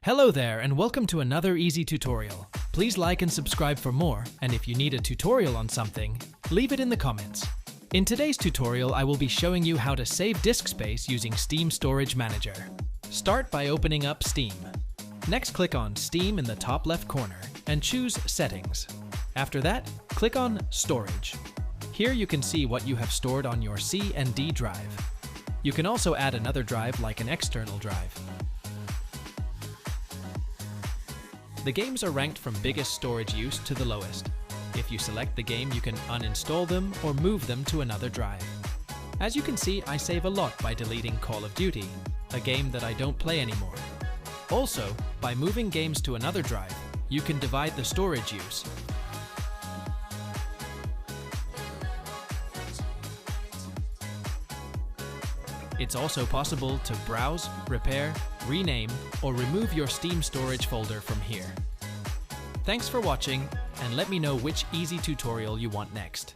Hello there and welcome to another easy tutorial. Please like and subscribe for more, and if you need a tutorial on something, leave it in the comments. In today's tutorial, I will be showing you how to save disk space using Steam Storage Manager. Start by opening up Steam. Next, click on Steam in the top left corner and choose Settings. After that, click on Storage. Here you can see what you have stored on your C and D drive. You can also add another drive like an external drive. The games are ranked from biggest storage use to the lowest. If you select the game, you can uninstall them or move them to another drive. As you can see, I save a lot by deleting Call of Duty, a game that I don't play anymore. Also, by moving games to another drive, you can divide the storage use. It's also possible to browse, repair, rename, or remove your Steam storage folder from here. Thanks for watching, and let me know which easy tutorial you want next.